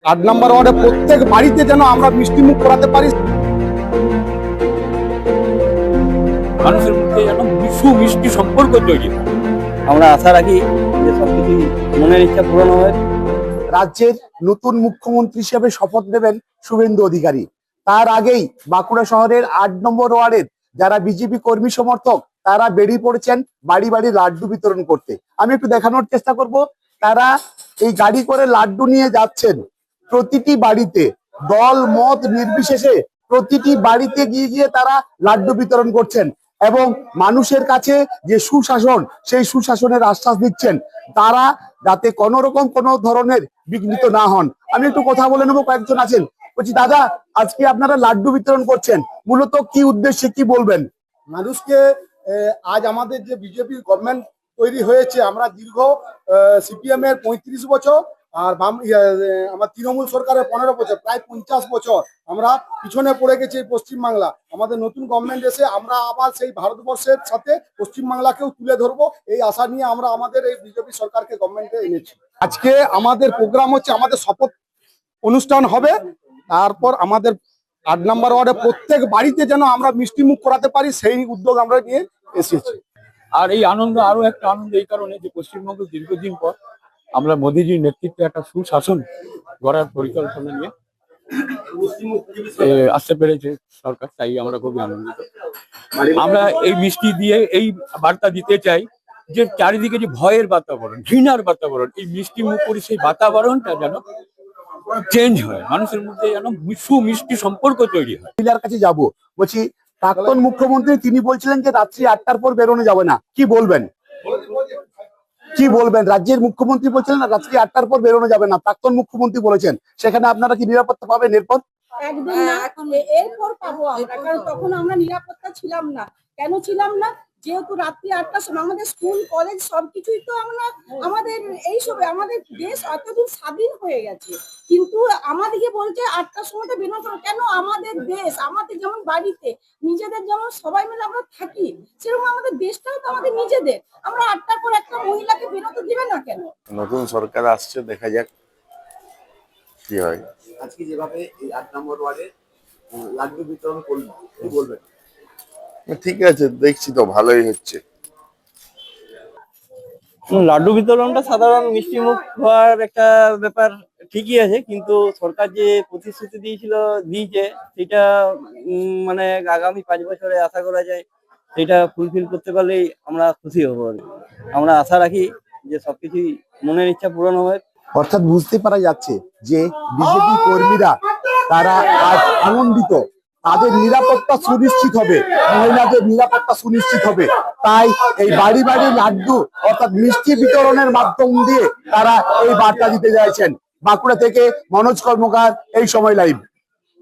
8 নম্বর ওয়ার্ডে প্রত্যেক বাড়িতে যেন আমরা মিষ্টি মুখ করাতে পারি। মানুষের মধ্যে যেন মিষ্টি সম্পর্ক তৈরি হয়। আমরা আশা রাখি যে সবকিছু মনের ইচ্ছা পূরণ হবে। রাজ্যের নতুন মুখ্যমন্ত্রী হিসেবে শপথ নেবেন শুভেন্দু অধিকারী। তার আগেই বাঁকুড়া শহরের 8 নম্বর ওয়ার্ডের যারা বিজেপি কর্মী সমর্থক তারা বেরিয়ে পড়েছেন বাড়ি বাড়ি লাড্ডু বিতরণ করতে। আমি একটু দেখানোর চেষ্টা করব, তারা এই গাড়ি করে লাড্ডু নিয়ে যাচ্ছেন প্রতিটি বাড়িতে, দল মত নির্বিশেষে প্রতিটি বাড়িতে গিয়ে গিয়ে তারা লাড্ডু বিতরণ করছেন এবং মানুষের কাছে যে সুশাসন সেই সুশাসনের আশ্বাস দিচ্ছেন তারা যাতে কোনো রকম কোনো ধরনের বিঘ্নিত না হন। আমি একটু কথা বলে নেবো, কয়েকজন আছেন। বলছি দাদা, আজকে আপনারা লাড্ডু বিতরণ করছেন, মূলত কি উদ্দেশ্যে কি বলবেন? মানুষকে আজ আমাদের যে বিজেপি গভর্নমেন্ট তৈরি হয়েছে, আমরা দীর্ঘ সিপিএম এর 35 বছর আর আমার তৃণমূল সরকারের 15 বছর, প্রায় 50 বছর আমরা পিছনে পড়ে গেছি এই পশ্চিমবাংলা। আমাদের নতুন গভর্নমেন্ট এসে আমরা আবার সেই ভারতবর্ষের সাথে পশ্চিমবাংলাকেও তুলে ধরবো, এই আশা নিয়ে আমরা আমাদের এই বিজেপি সরকারকে গভর্নমেন্টে এনেছি। আজকে আমাদের প্রোগ্রাম হচ্ছে, আমাদের শপথ অনুষ্ঠান হবে, তারপর আমাদের 8 নম্বর ওয়ার্ডে প্রত্যেক বাড়িতে যেন আমরা মিষ্টি মুখ করাতে পারি সেই উদ্যোগ আমরা নিয়ে এসেছি। আর এই আনন্দ, আরো একটা আনন্দ এই কারণে যে পশ্চিমবঙ্গ দীর্ঘদিন পর আমরা মোদীজির নেতৃত্বে একটা সুশাসন গড়ার পরিকল্পনা নিয়ে আসতে পেরেছে সরকার, তাই আমরা খুবই আনন্দিত। আমরা এই মিষ্টি দিয়ে এই বার্তা দিতে চাই যে চারিদিকে যে ভয়ের বাতাবরণ, ঘৃণার বাতাবরণ, এই মিষ্টি মুখ করে সেই বাতাবরণটা যেন চেঞ্জ হয়, মানুষের মধ্যে যেন মিষ্টি সম্পর্ক তৈরি হয়। মহিলার কাছে যাব, বলছি প্রাক্তন মুখ্যমন্ত্রী তিনি বলছিলেন যে রাত্রি 8টার পর বেরোনো যাবে না, কি বলবেন? কি বলবেন? রাজ্যের মুখ্যমন্ত্রী বলছিলেন রাত্রি 8টার পর বেরোনো যাবে না, প্রাক্তন মুখ্যমন্ত্রী বলেছেন, সেখানে আপনারা কি নিরাপত্তা পাবেন এরপর? একদম না, এরপর পাবো আমরা, কারণ তখন আমরা নিরাপত্তা ছিলাম না। কেন ছিলাম না? যেহেতু রাত্রি 8টার সময় আমাদের স্কুল কলেজ সবকিছুই তো আমরা, আমাদের এইসব, আমাদের দেশ এতদিন স্বাধীন হয়ে গেছে, কিন্তু আমাদেরকে বলছে 8টার সময়টা বেরোনো করো। কেন? আমাদের দেশ, আমাদের যেমন বাড়িতে নিজেদের যেমন সবাই মিলে আমরা থাকি, সেরকম আমাদের দেশটাও তো আমাদের নিজেদের। আমরা 8টার পর একটা মহিলাকে বেরোতে দিবে না কেন? নতুন সরকার আসছে, দেখা যাক কি হয়। আজকে যেভাবে এই 8 নম্বর ওয়ার্ডে লাড্ডু বিতরণ করলেন, কি বলবেন? ঠিক আছে, দেখছি তো ভালোই হচ্ছে। লাড্ডু বিতরণটা সাধারণ মিষ্টি মুখ হওয়ার একটা ব্যাপার ঠিকই আছে, কিন্তু সরকার যে প্রতিশ্রুতি দিয়েছে সেটা মানে আগামী 5 বছরে আশা করা যায় সেটা ফুলফিল করতে পারলেই আমরা খুশি হব। আমরা আশা রাখি যে সবকিছুই মনের ইচ্ছা পূরণ হবে। অর্থাৎ বুঝতে পারা যাচ্ছে যে বিজেপি কর্মীরা তারা আজ আনন্দিত, তাদের নিরাপত্তা সুনিশ্চিত হবে, মহিলাদের নিরাপত্তা সুনিশ্চিত হবে, তাই এই বাড়ি বাড়ি লাড্ডু অর্থাৎ মিষ্টি বিতরণের মাধ্যম দিয়ে তারা এই বার্তা দিতে চাইছেন। বাঁকুড়া থেকে মনোজ কর্মকার, এই সময় লাইভ।